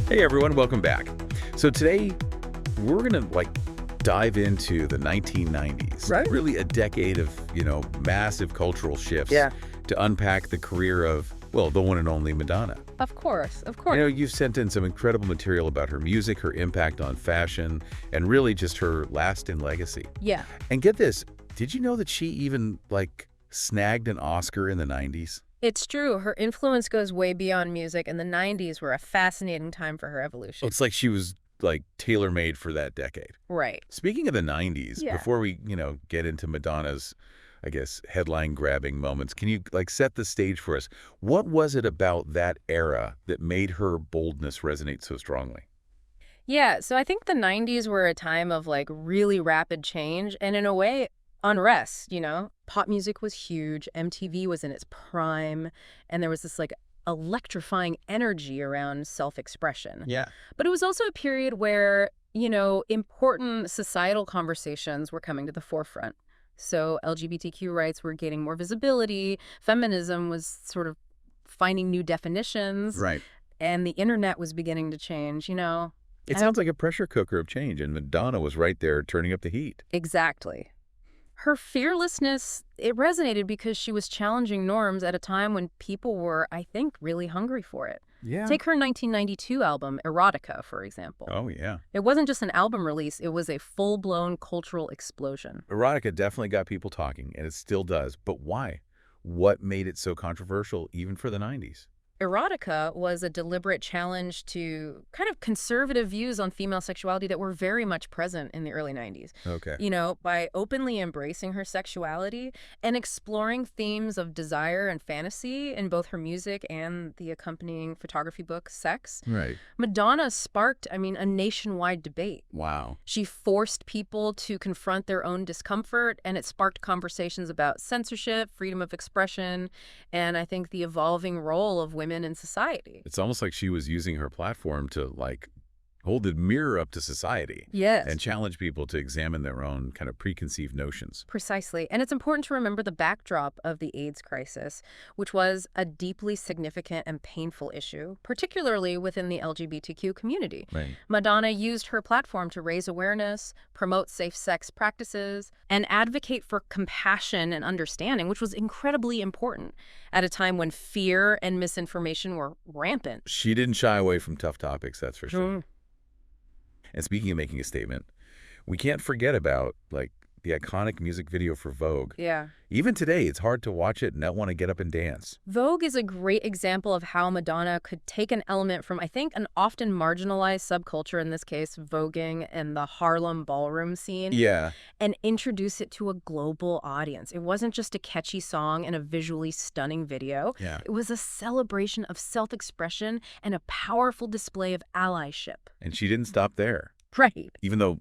Hey everyone, welcome back. So today we're gonna dive into the 1990s. Right. Really a decade of, massive cultural shifts Yeah. to unpack the career of, well, the one and only Madonna. Of course, of course. You've sent in some incredible material about her music, her impact on fashion, and really just her lasting legacy. Yeah. And get this, did you know that she even snagged an Oscar in the 90s? It's true. Her influence goes way beyond music, and the 90s were a fascinating time for her evolution. It's like she was tailor-made for that decade. Right. Speaking of the 90s, Yeah. before we, get into Madonna's, I guess, headline-grabbing moments, can you, set the stage for us? What was it about that era that made her boldness resonate so strongly? Yeah, so I think the 90s were a time of really rapid change and in a way unrest, Pop music was huge, MTV was in its prime, and there was this electrifying energy around self-expression. Yeah. But it was also a period where, important societal conversations were coming to the forefront. So LGBTQ rights were gaining more visibility, feminism was sort of finding new definitions, Right. and the internet was beginning to change, It sounds like a pressure cooker of change, and Madonna was right there turning up the heat. Exactly. Her fearlessness, it resonated because she was challenging norms at a time when people were, I think, really hungry for it. Yeah. Take her 1992 album, Erotica, for example. Oh, yeah. It wasn't just an album release, it was a full-blown cultural explosion. Erotica definitely got people talking, and it still does. But why? What made it so controversial, even for the 90s? Erotica was a deliberate challenge to kind of conservative views on female sexuality that were very much present in the early 90s. Okay. By openly embracing her sexuality and exploring themes of desire and fantasy in both her music and the accompanying photography book, Sex, Right. Madonna sparked, a nationwide debate. Wow. She forced people to confront their own discomfort, and it sparked conversations about censorship, freedom of expression, and I think the evolving role of women in society. It's almost like she was using her platform to, hold the mirror up to society. Yes. And challenge people to examine their own kind of preconceived notions. Precisely. And it's important to remember the backdrop of the AIDS crisis, which was a deeply significant and painful issue, particularly within the LGBTQ community. Right. Madonna used her platform to raise awareness, promote safe sex practices, and advocate for compassion and understanding, which was incredibly important at a time when fear and misinformation were rampant. She didn't shy away from tough topics, that's for sure. Mm. And speaking of making a statement, we can't forget about, the iconic music video for Vogue. Yeah. Even today, it's hard to watch it and not want to get up and dance. Vogue is a great example of how Madonna could take an element from, I think, an often marginalized subculture, in this case, voguing and the Harlem ballroom scene, Yeah. and introduce it to a global audience. It wasn't just a catchy song and a visually stunning video. Yeah. It was a celebration of self-expression and a powerful display of allyship. And she didn't stop there. Right. Even though,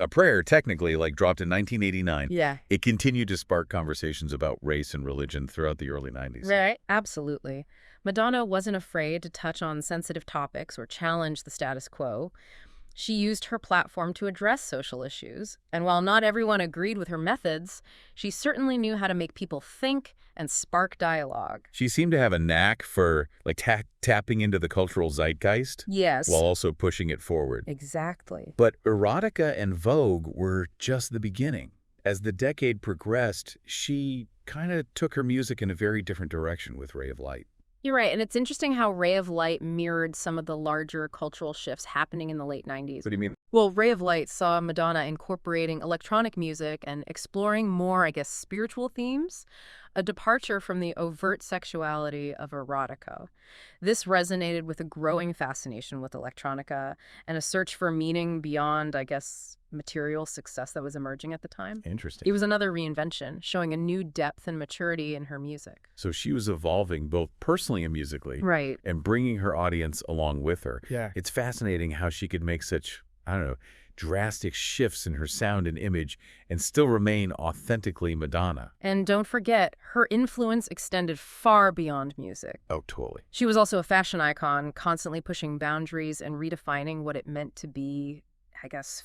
A Prayer technically dropped in 1989. Yeah. It continued to spark conversations about race and religion throughout the early 90s. Right. Absolutely. Madonna wasn't afraid to touch on sensitive topics or challenge the status quo. She used her platform to address social issues, and while not everyone agreed with her methods, she certainly knew how to make people think and spark dialogue. She seemed to have a knack for tapping into the cultural zeitgeist Yes. while also pushing it forward. Exactly. But Erotica and Vogue were just the beginning. As the decade progressed, she kind of took her music in a very different direction with Ray of Light. You're right, and it's interesting how Ray of Light mirrored some of the larger cultural shifts happening in the late 90s. What do you mean? Well, Ray of Light saw Madonna incorporating electronic music and exploring more, spiritual themes, a departure from the overt sexuality of Erotica. This resonated with a growing fascination with electronica and a search for meaning beyond, material success that was emerging at the time. Interesting. It was another reinvention, showing a new depth and maturity in her music. So she was evolving both personally and musically. Right. And bringing her audience along with her. Yeah. It's fascinating how she could make such, drastic shifts in her sound and image and still remain authentically Madonna. And don't forget, her influence extended far beyond music. Oh, totally. She was also a fashion icon, constantly pushing boundaries and redefining what it meant to be,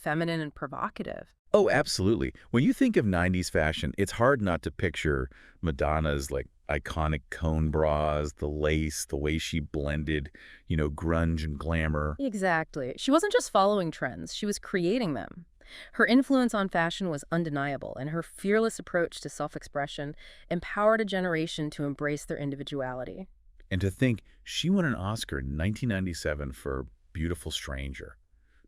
feminine and provocative. Oh, absolutely. When you think of 90s fashion, it's hard not to picture Madonna's iconic cone bras, the lace, the way she blended, grunge and glamour. Exactly. She wasn't just following trends, she was creating them. Her influence on fashion was undeniable, and her fearless approach to self-expression empowered a generation to embrace their individuality. And to think she won an Oscar in 1997 for Beautiful Stranger.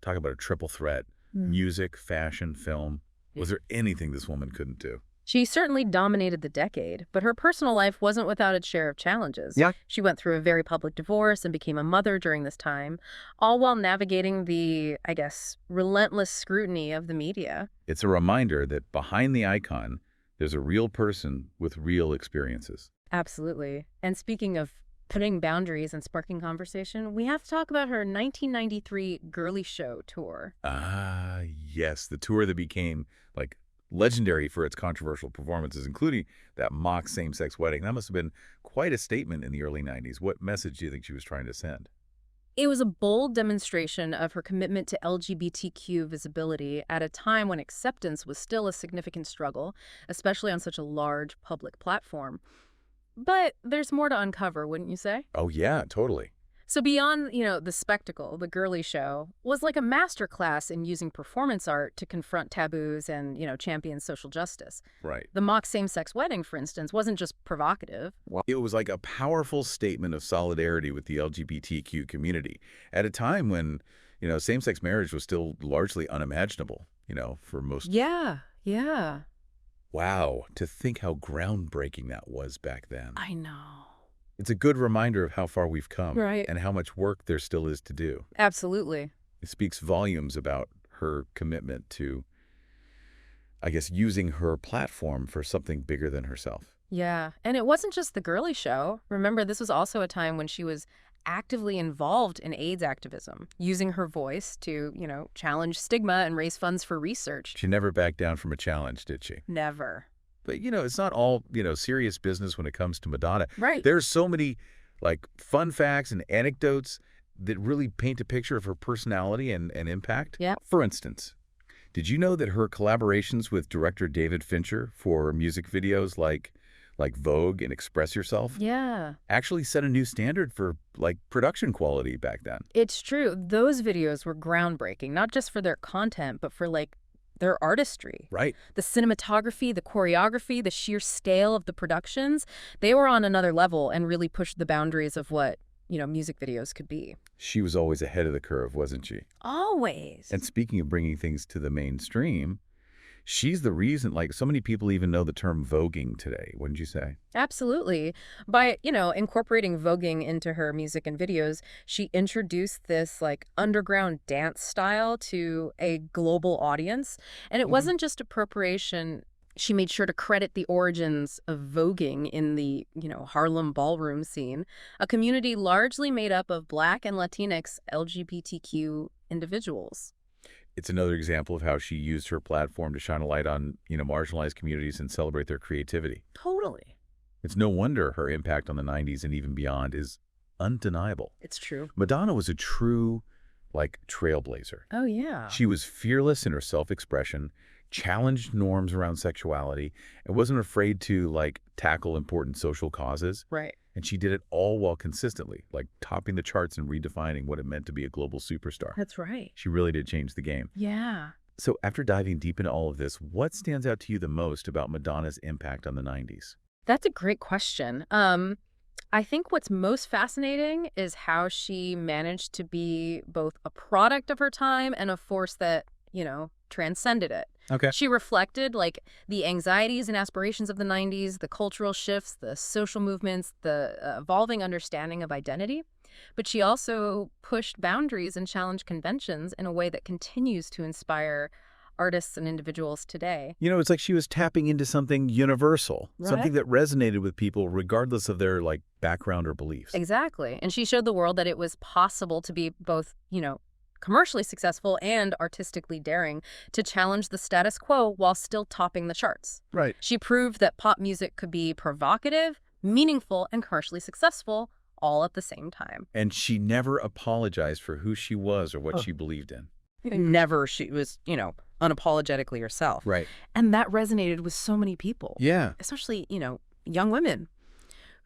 Talk about a triple threat. Mm. Music, fashion, film. Was there anything this woman couldn't do? She certainly dominated the decade, but her personal life wasn't without its share of challenges. Yeah. She went through a very public divorce and became a mother during this time, all while navigating the, I guess, relentless scrutiny of the media. It's a reminder that behind the icon, there's a real person with real experiences. Absolutely. And speaking of putting boundaries and sparking conversation, we have to talk about her 1993 Girly Show tour. Ah, yes, the tour that became, legendary for its controversial performances, including that mock same-sex wedding. That must have been quite a statement in the early 90s. What message do you think she was trying to send? It was a bold demonstration of her commitment to LGBTQ visibility at a time when acceptance was still a significant struggle, especially on such a large public platform. But there's more to uncover, wouldn't you say? Oh, yeah, totally. So beyond, the spectacle, the Girly Show was like a masterclass in using performance art to confront taboos and, champion social justice. Right. The mock same-sex wedding, for instance, wasn't just provocative. It was like a powerful statement of solidarity with the LGBTQ community at a time when, same-sex marriage was still largely unimaginable, for most. Yeah, yeah. Wow, to think how groundbreaking that was back then. I know. It's a good reminder of how far we've come. Right. And how much work there still is to do. Absolutely. It speaks volumes about her commitment to, I guess, using her platform for something bigger than herself. Yeah. And it wasn't just the Girly Show. Remember, this was also a time when she was actively involved in AIDS activism, using her voice to, challenge stigma and raise funds for research. She never backed down from a challenge, did she? Never. But, it's not all, serious business when it comes to Madonna. Right. There's so many, fun facts and anecdotes that really paint a picture of her personality and impact. Yeah. For instance, did you know that her collaborations with director David Fincher for music videos like Vogue and Express Yourself Yeah. actually set a new standard for, production quality back then? It's true. Those videos were groundbreaking, not just for their content, but for, their artistry. Right. The cinematography, the choreography, the sheer scale of the productions, they were on another level and really pushed the boundaries of what, music videos could be. She was always ahead of the curve, wasn't she? Always. And speaking of bringing things to the mainstream, she's the reason, so many people even know the term voguing today, wouldn't you say? Absolutely. By, incorporating voguing into her music and videos, she introduced this underground dance style to a global audience. And it wasn't just appropriation. She made sure to credit the origins of voguing in the, Harlem ballroom scene, a community largely made up of Black and Latinx LGBTQ individuals. It's another example of how she used her platform to shine a light on, marginalized communities and celebrate their creativity. Totally. It's no wonder her impact on the 90s and even beyond is undeniable. It's true. Madonna was a true, trailblazer. Oh, yeah. She was fearless in her self-expression, challenged norms around sexuality, and wasn't afraid to, tackle important social causes. Right. And she did it all while consistently, topping the charts and redefining what it meant to be a global superstar. That's right. She really did change the game. Yeah. So after diving deep into all of this, what stands out to you the most about Madonna's impact on the 90s? That's a great question. I think what's most fascinating is how she managed to be both a product of her time and a force that, transcended it. Okay. She reflected the anxieties and aspirations of the 90s, the cultural shifts, the social movements, the evolving understanding of identity. But she also pushed boundaries and challenged conventions in a way that continues to inspire artists and individuals today. It's like she was tapping into something universal, Right. something that resonated with people regardless of their background or beliefs. Exactly. And she showed the world that it was possible to be both, commercially successful and artistically daring to challenge the status quo while still topping the charts. Right. She proved that pop music could be provocative, meaningful, and commercially successful all at the same time. And she never apologized for who she was or what she believed in. Never. She was, unapologetically herself. Right. And that resonated with so many people. Yeah. Especially, young women.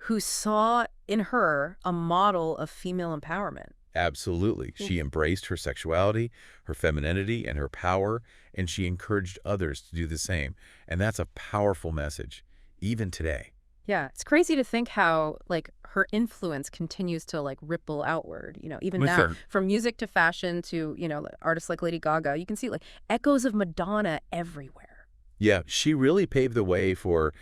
who saw in her a model of female empowerment. Absolutely. She embraced her sexuality, her femininity, and her power, and she encouraged others to do the same. And that's a powerful message, even today. Yeah, it's crazy to think how, like, her influence continues to, like, ripple outward, even With now, her. from music to fashion to, artists like Lady Gaga. You can see, like, echoes of Madonna everywhere. Yeah, she really paved the way for,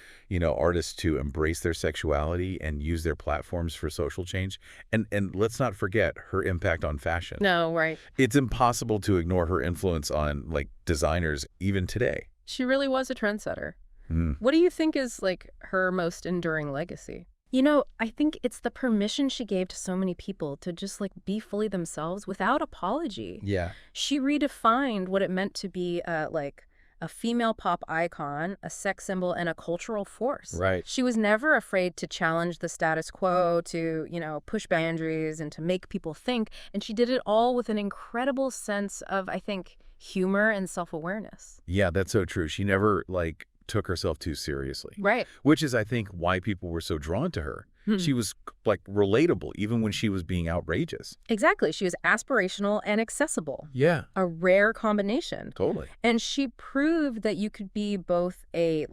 artists to embrace their sexuality and use their platforms for social change. And let's not forget her impact on fashion. No, right. It's impossible to ignore her influence on, like, designers even today. She really was a trendsetter. Mm. What do you think is, like, her most enduring legacy? I think it's the permission she gave to so many people to just, like, be fully themselves without apology. Yeah. She redefined what it meant to be, a female pop icon, a sex symbol, and a cultural force. Right. She was never afraid to challenge the status quo, to, push boundaries and to make people think. And she did it all with an incredible sense of, I think, humor and self-awareness. Yeah, that's so true. She never, like, took herself too seriously. Right. Which is, I think, why people were so drawn to her. Hmm. She was, like, relatable even when she was being outrageous. Exactly. She was aspirational and accessible. Yeah, A rare combination. totally. And she proved that you could be both a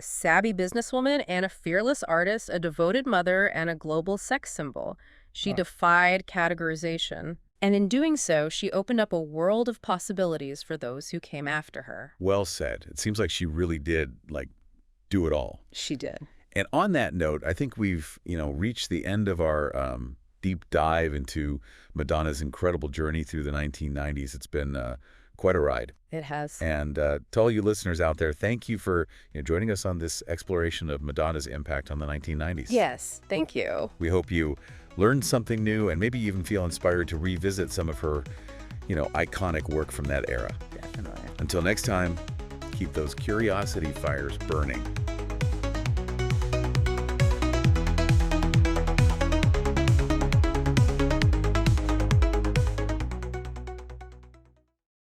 savvy businesswoman and a fearless artist, a devoted mother, and a global sex symbol. She defied categorization. And in doing so, she opened up a world of possibilities for those who came after her. Well said. It seems like she really did, like, do it all. She did. And on that note, I think we've, reached the end of our deep dive into Madonna's incredible journey through the 1990s. It's been quite a ride. It has. And to all you listeners out there, thank you for joining us on this exploration of Madonna's impact on the 1990s. Yes, thank you. We hope you learned something new and maybe even feel inspired to revisit some of her, iconic work from that era. Definitely. Until next time, keep those curiosity fires burning.